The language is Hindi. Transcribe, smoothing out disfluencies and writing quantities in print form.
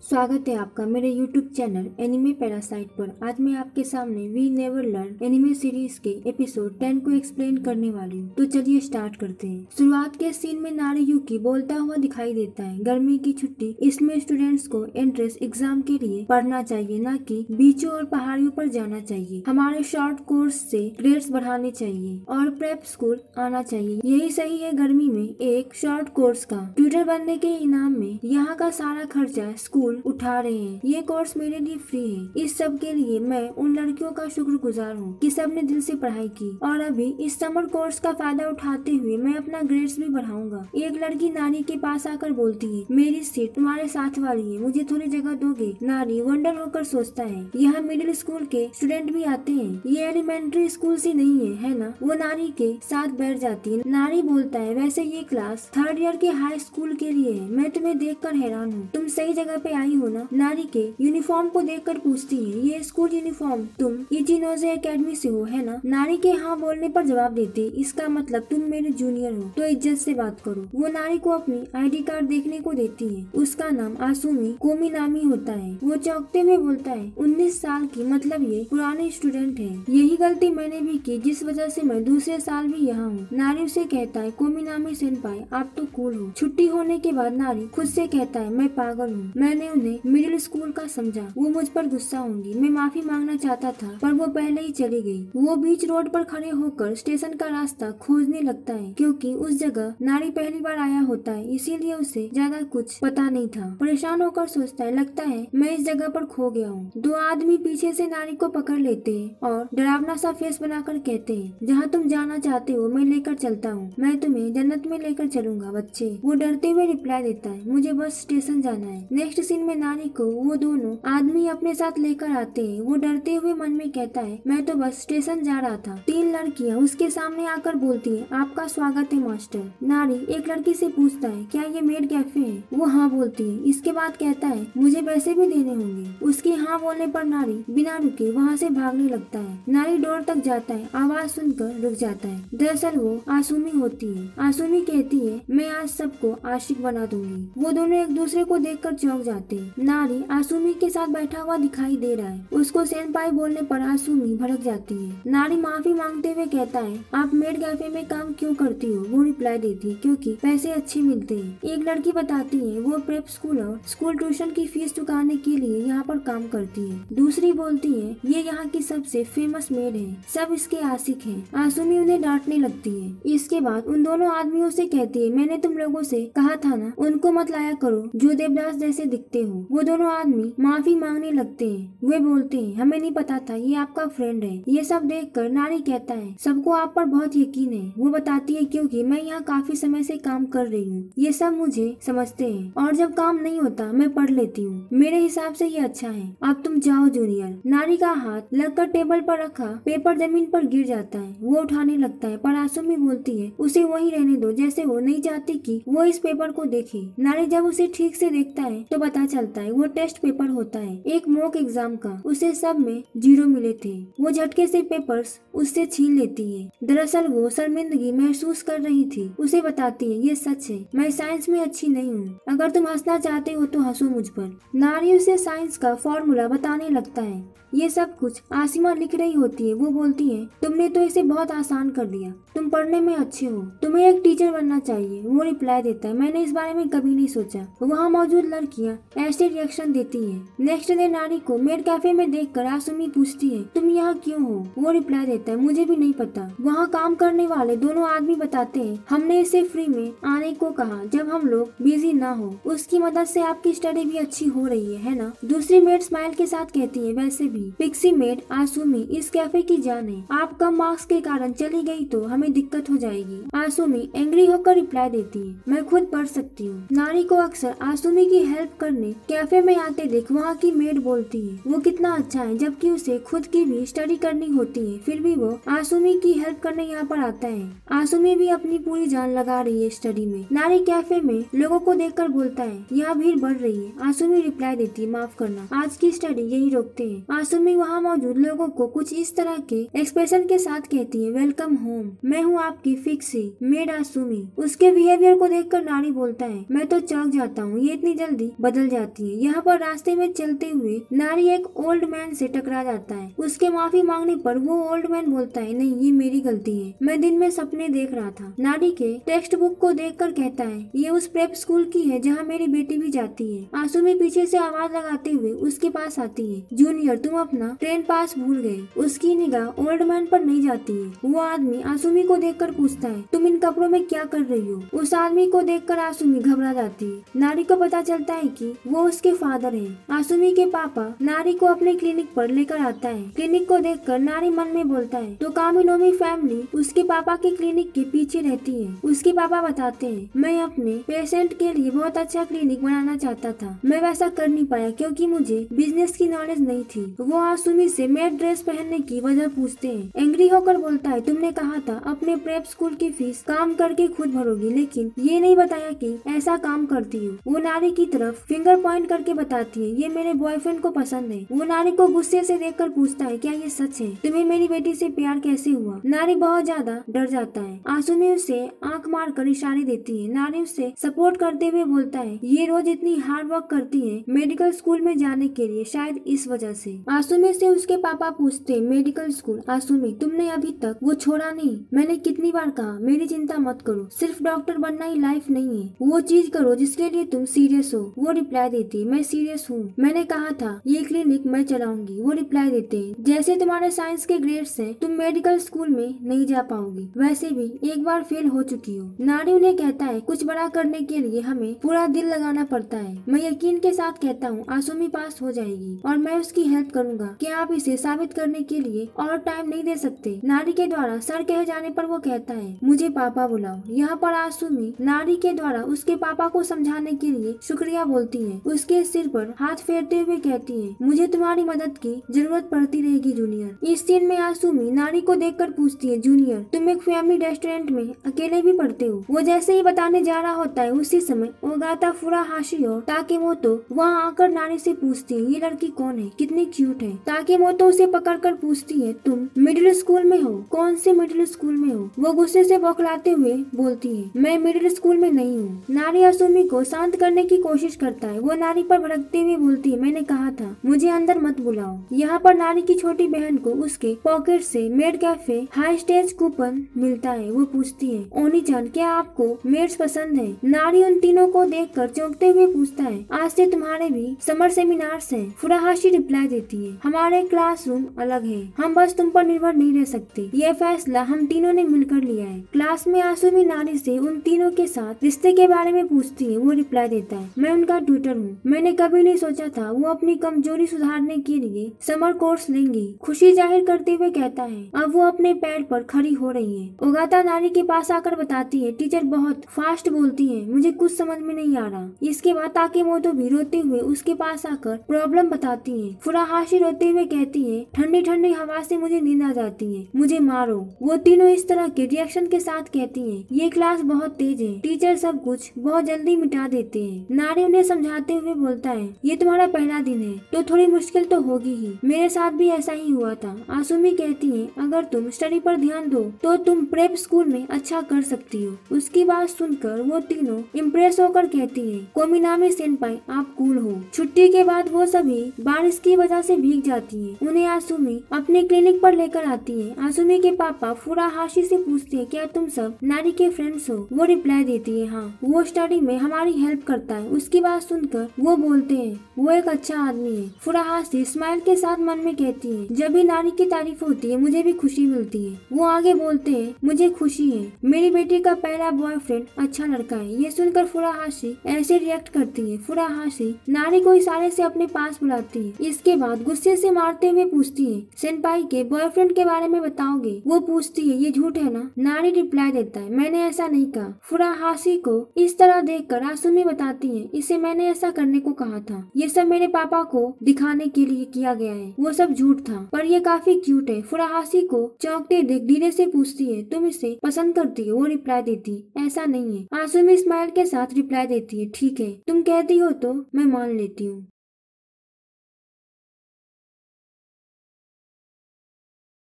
स्वागत है आपका मेरे YouTube चैनल एनिमे पैरासाइट पर। आज मैं आपके सामने we never learn anime series के एपिसोड 10 को एक्सप्लेन करने वाली हूँ। तो चलिए स्टार्ट करते हैं। शुरुआत के सीन में नारियुकी बोलता हुआ दिखाई देता है, गर्मी की छुट्टी, इसमें स्टूडेंट्स को एंट्रेंस एग्जाम के लिए पढ़ना चाहिए, न कि बीचों और पहाड़ियों पर जाना चाहिए। हमारे शॉर्ट कोर्स से ग्रेड्स बढ़ाने चाहिए और प्रेप स्कूल आना चाहिए। यही सही है गर्मी में एक शॉर्ट कोर्स का। ट्यूटर बनने के इनाम में यहाँ का सारा खर्चा स्कूल उठा रहे हैं। ये कोर्स मेरे लिए फ्री है। इस सब के लिए मैं उन लड़कियों का शुक्रगुजार हूँ कि सबने दिल से पढ़ाई की और अभी इस समर कोर्स का फायदा उठाते हुए मैं अपना ग्रेड्स भी बढ़ाऊंगा। एक लड़की नारी के पास आकर बोलती है, मेरी सीट तुम्हारे साथ वाली है, मुझे थोड़ी जगह दोगे? नारी वंडर होकर सोचता है, यहाँ मिडिल स्कूल के स्टूडेंट भी आते हैं, ये एलिमेंट्री स्कूल सी नहीं है ना? वो नारी के साथ बैठ जाती है। नारी बोलता है, वैसे ये क्लास 3rd ईयर के हाई स्कूल के लिए है। मैं तुम्हें देखकर हैरान हूँ, तुम सही जगह पे आई हो ना? नारी के यूनिफॉर्म को देखकर पूछती है, ये स्कूल यूनिफॉर्म तुम इचिनोजे एकेडमी से हो है ना? नारी के हाँ बोलने पर जवाब देते, इसका मतलब तुम मेरे जूनियर हो, तो इज्जत से बात करो। वो नारी को अपनी आईडी कार्ड देखने को देती है। उसका नाम आसुमी कोमिनामी होता है। वो चौंकते हुए बोलता है, 19 साल की, मतलब ये पुराने स्टूडेंट है। यही गलती मैंने भी की जिस वजह से मैं दूसरे साल भी यहाँ हूँ। नारी उसे कहता है, कोमिनामी सेनपाई आप तो कूल हो। छुट्टी होने के बाद नारी खुद से कहता है, मैं पागल हूँ, मैंने उन्हें मिडिल स्कूल का समझा। वो मुझ पर गुस्सा होंगी। मैं माफी मांगना चाहता था पर वो पहले ही चली गई। वो बीच रोड पर खड़े होकर स्टेशन का रास्ता खोजने लगता है, क्योंकि उस जगह नारी पहली बार आया होता है, इसीलिए उसे ज्यादा कुछ पता नहीं था। परेशान होकर सोचता है, लगता है मैं इस जगह पर खो गया हूँ। दो आदमी पीछे से नारी को पकड़ लेते हैं और डरावना सा फेस बनाकर कहते हैं, जहाँ तुम जाना चाहते हो मैं लेकर चलता हूँ, मैं तुम्हें जन्नत में लेकर चलूंगा बच्चे। वो डरते हुए रिप्लाई देता है, मुझे बस स्टेशन जाना है। नेक्स्ट सीन में नारी को वो दोनों आदमी अपने साथ लेकर आते हैं। वो डरते हुए मन में कहता है, मैं तो बस स्टेशन जा रहा था। 3 लड़कियां उसके सामने आकर बोलती हैं, आपका स्वागत है मास्टर। नारी एक लड़की से पूछता है, क्या ये मेड कैफे है? वो हाँ बोलती है। इसके बाद कहता है, मुझे पैसे भी देने होंगे। उसकी हाँ बोलने पर नारी बिना रुके वहाँ से भागने लगता है। नारी डोर तक जाता है, आवाज सुनकर रुक जाता है। दरअसल वो आसुमी होती है। आसुमी कहती है, मैं आज सबको आशिक बना दूंगी। वो दोनों एक दूसरे को देखकर चौंक जाते हैं। नारी आसुमी के साथ बैठा हुआ दिखाई दे रहा है। उसको सेनपाई बोलने पर आसुमी भड़क जाती है। नारी माफी मांगते हुए कहता है, आप मेड कैफे में काम क्यों करती हो? वो रिप्लाई देती है, क्योंकि पैसे अच्छे मिलते हैं। एक लड़की बताती है, वो प्रेप स्कूल और स्कूल ट्यूशन की फीस चुकाने के लिए यहाँ पर काम करती है। दूसरी बोलती है, ये यहाँ की सबसे फेमस मेड है, सब इसके आशिक हैं। आसुमी उन्हें डांटने लगती है। इसके बाद उन दोनों आदमियों से कहती है, मैंने तुम लोगों से कहा था ना, उनको मत लाया करो जो देवदास जैसे दिखते हो। वो दोनों आदमी माफी मांगने लगते हैं। वे बोलते हैं, हमें नहीं पता था ये आपका फ्रेंड है। ये सब देखकर नारी कहता है, सबको आप पर बहुत यकीन है। वो बताती है, क्योंकि मैं यहाँ काफी समय से काम कर रही हूँ, ये सब मुझे समझते हैं और जब काम नहीं होता मैं पढ़ लेती हूँ। मेरे हिसाब से ये अच्छा है। अब तुम जाओ जूनियर। नारी का हाथ लगकर टेबल पर रखा पेपर जमीन पर गिर जाता है। वो उठाने लगता है पर आसुमी बोलती है, उसे वही रहने दो, जैसे वो नहीं चाहती कि वो इस पेपर को देखे। नारी जब उसे ठीक से देखता है तो पता चलता है वो टेस्ट पेपर होता है, एक मॉक एग्जाम का। उसे सब में 0 मिले थे। वो झटके से पेपर्स उससे छीन लेती है। दरअसल वो शर्मिंदगी महसूस कर रही थी। उसे बताती है, ये सच है, मैं साइंस में अच्छी नहीं हूँ, अगर तुम हंसना चाहते हो तो हंसो मुझ पर। नारी उसे साइंस का फॉर्मूला बताने लगता है। ये सब कुछ आसिमा लिख रही होती है। वो बोलती है, तुमने तो इसे बहुत आसान कर दिया, तुम पढ़ने में अच्छे हो, तुम्हें एक टीचर बनना चाहिए। वो रिप्लाई देता है, मैंने इस बारे में कभी नहीं सोचा। वहाँ मौजूद लड़कियाँ ऐसे रिएक्शन देती हैं। नेक्स्ट डे नारी को मेड कैफे में देखकर आसुमी पूछती है, तुम यहाँ क्यों हो? वो रिप्लाई देता है, मुझे भी नहीं पता। वहाँ काम करने वाले दोनों आदमी बताते हैं, हमने इसे फ्री में आने को कहा जब हम लोग बिजी ना हो। उसकी मदद से आपकी स्टडी भी अच्छी हो रही है ना? दूसरी मेड स्माइल के साथ कहती है, वैसे भी पिक्सी मेड आसुमी इस कैफे की जान है, आप कम मार्क्स के कारण चली गई तो हमें दिक्कत हो जाएगी। आसुमी एंग्री होकर रिप्लाई देती है, मैं खुद पढ़ सकती हूँ। नारी को अक्सर आसुमी की हेल्प करने कैफे में आते देख वहाँ की मेड बोलती है, वो कितना अच्छा है, जबकि उसे खुद की भी स्टडी करनी होती है, फिर भी वो आसुमी की हेल्प करने यहाँ पर आता है। आसुमी भी अपनी पूरी जान लगा रही है स्टडी में। नारी कैफे में लोगों को देखकर बोलता है, यहाँ भीड़ बढ़ रही है। आसुमी रिप्लाई देती है, माफ करना, आज की स्टडी यही रोकते हैं। आसुमी वहाँ मौजूद लोगों को कुछ इस तरह के एक्सप्रेशन के साथ कहती है, वेलकम होम, मैं हूँ आपकी फिक्सी मेड आसुमी। उसके बिहेवियर को देखकर नारी बोलता है, मैं तो चौंक जाता हूँ, ये इतनी जल्दी बदल निकल जाती है। यहाँ पर रास्ते में चलते हुए नारी एक ओल्ड मैन से टकरा जाता है। उसके माफी मांगने पर वो ओल्ड मैन बोलता है, नहीं ये मेरी गलती है, मैं दिन में सपने देख रहा था। नारी के टेक्स्ट बुक को देखकर कहता है, ये उस प्रेप स्कूल की है जहाँ मेरी बेटी भी जाती है। आसुमी पीछे से आवाज लगाते हुए उसके पास आती है, जूनियर तुम अपना ट्रेन पास भूल गए। उसकी निगाह ओल्ड मैन पर नहीं जाती है। वो आदमी आसुमी को देखकर पूछता है, तुम इन कपड़ों में क्या कर रही हो? उस आदमी को देखकर आसुमी घबरा जाती है। नारी को पता चलता है कि वो उसके फादर हैं। आसुमी के पापा नारी को अपने क्लिनिक पर लेकर आता है। क्लिनिक को देखकर नारी मन में बोलता है, तो कामिनोमी फैमिली उसके पापा के क्लिनिक के पीछे रहती है। उसके पापा बताते हैं, मैं अपने पेशेंट के लिए बहुत अच्छा क्लिनिक बनाना चाहता था, मैं वैसा कर नहीं पाया क्योंकि मुझे बिजनेस की नॉलेज नहीं थी। वो आसुमी से मेड ड्रेस पहनने की वजह पूछते हैं। एंग्री होकर बोलता है, तुमने कहा था अपने प्रेप स्कूल की फीस काम करके खुद भरोगी, लेकिन ये नहीं बताया कि ऐसा काम करती हो। वो नारी की तरफ फिंगर पॉइंट करके बताती है, ये मेरे बॉयफ्रेंड को पसंद है। वो नारी को गुस्से से देखकर पूछता है, क्या ये सच है? तुम्हें मेरी बेटी से प्यार कैसे हुआ? नारी बहुत ज्यादा डर जाता है। आसुमी उसे आंख मार कर इशारे देती है। नारी उसे सपोर्ट करते हुए बोलता है, ये रोज इतनी हार्ड वर्क करती है मेडिकल स्कूल में जाने के लिए, शायद इस वजह से। आसुमी से उसके पापा पूछते, मेडिकल स्कूल? आसुमी, तुमने अभी तक वो छोड़ा नहीं? मैंने कितनी बार कहा मेरी चिंता मत करो, सिर्फ डॉक्टर बनना ही लाइफ नहीं है, वो चीज करो जिसके लिए तुम सीरियस हो। वो रिप्लाई देती, मैं सीरियस हूँ, मैंने कहा था ये क्लिनिक मैं चलाऊंगी। वो रिप्लाई देते, जैसे तुम्हारे साइंस के ग्रेड्स हैं तुम मेडिकल स्कूल में नहीं जा पाओगी, वैसे भी एक बार फेल हो चुकी हो। नारी उन्हें कहता है, कुछ बड़ा करने के लिए हमें पूरा दिल लगाना पड़ता है। मैं यकीन के साथ कहता हूँ आसुमी पास हो जाएगी और मैं उसकी हेल्प करूंगा। क्या आप इसे साबित करने के लिए और टाइम नहीं दे सकते? नारी के द्वारा सर कहे जाने पर वो कहता है, मुझे पापा बुलाओ। यहाँ पर आसुमी नारी के द्वारा उसके पापा को समझाने के लिए शुक्रिया बोलती है। उसके सिर पर हाथ फेरते हुए कहती है, मुझे तुम्हारी मदद की जरूरत पड़ती रहेगी जूनियर। इस सीन में आसुमी नारी को देखकर पूछती है, जूनियर तुम एक फैमिली रेस्टोरेंट में अकेले भी पढ़ते हो? वो जैसे ही बताने जा रहा होता है उसी समय ओगाता फुराहाशी और ताकेमोतो वहाँ आकर नारी से पूछती है, ये लड़की कौन है, कितनी क्यूट है? ताकेमोतो उसे पकड़कर पूछती है, तुम मिडिल स्कूल में हो? कौन से मिडिल स्कूल में हो? वो गुस्से से बौखलाते हुए बोलती है, मैं मिडिल स्कूल में नहीं हूँ। नारी आसुमी को शांत करने की कोशिश करता है। वो नारी पर भड़कते हुए बोलती है, मैंने कहा था मुझे अंदर मत बुलाओ। यहाँ पर नारी की छोटी बहन को उसके पॉकेट से made cafe high stage coupon मिलता है। वो पूछती है, ओनी-चान क्या आपको मेड्स पसंद है? नारी उन तीनों को देखकर चौंकते हुए पूछता है, आज से तुम्हारे भी समर सेमिनार्स हैं। फुराहाशी रिप्लाई देती है, हमारे क्लासरूम अलग है, हम बस तुम पर निर्भर नहीं रह सकते, ये फैसला हम तीनों ने मिलकर लिया है। क्लास में आसुमी नारी से उन तीनों के साथ रिश्ते के बारे में पूछती है। वो रिप्लाई देता है, मैं उनका ट्यूटर हूँ, मैंने कभी नहीं सोचा था वो अपनी कमजोरी सुधारने के लिए समर कोर्स लेंगी। खुशी जाहिर करते हुए कहता है, अब वो अपने पैर पर खड़ी हो रही है। ओगाता नारी के पास आकर बताती है, टीचर बहुत फास्ट बोलती है, मुझे कुछ समझ में नहीं आ रहा। इसके बाद ताकेमोतो भी रोते हुए उसके पास आकर प्रॉब्लम बताती है। फुराहाशी रोते हुए कहती है, ठंडी ठंडी हवा से मुझे नींद आ जाती है, मुझे मारो। वो तीनों इस तरह के रिएक्शन के साथ कहती है, ये क्लास बहुत तेज है, टीचर सब कुछ बहुत जल्दी मिटा देते हैं। नारी उन्हें समझाते हुए बोलता है, ये तुम्हारा पहला दिन है तो थोड़ी मुश्किल तो होगी ही, मेरे साथ भी ऐसा ही हुआ था। आसुमी कहती है, अगर तुम स्टडी पर ध्यान दो तो तुम प्रेप स्कूल में अच्छा कर सकती हो। उसकी बात सुनकर वो तीनों इम्प्रेस होकर कहती है, कोमिनामी सेनपाई आप कूल हो। छुट्टी के बाद वो सभी बारिश की वजह से भीग जाती है। उन्हें आसुमी अपने क्लिनिक पर लेकर आती है। आसुमी के पापा फुराहाशी से पूछते हैं, क्या तुम सब नारी के फ्रेंड्स हो? वो रिप्लाई देती है, हाँ, वो स्टडी में हमारी हेल्प करता है। उसकी बात सुनकर वो बोलते हैं, वो एक अच्छा आदमी है। फुराहाशी स्माइल के साथ मन में कहती है, जब भी नारी की तारीफ होती है मुझे भी खुशी मिलती है। वो आगे बोलते हैं, मुझे खुशी है, मेरी बेटी का पहला बॉयफ्रेंड अच्छा लड़का है। ये सुनकर फुराहाशी ऐसे रिएक्ट करती है। फुराहाशी नारी को इशारे से अपने पास बुलाती है। इसके बाद गुस्से से मारते हुए पूछती है, सेनपाई के बॉयफ्रेंड के बारे में बताओगे? वो पूछती है, ये झूठ है ना? नारी रिप्लाई देता है, मैंने ऐसा नहीं कहा। फुराहाशी को इस तरह देखकर आसुमी बताती है, इसे मैंने ऐसा करने को कहा था, ये सब मेरे पापा को दिखाने के लिए किया गया है, वो सब झूठ था, पर ये काफी क्यूट है। फुराहाशी को चौंकते देख धीरे से पूछती है, तुम इसे पसंद करती हो? वो रिप्लाई देती, ऐसा नहीं है। आसुमी स्माइल के साथ रिप्लाई देती है, ठीक है, तुम कहती हो तो मैं मान लेती हूँ।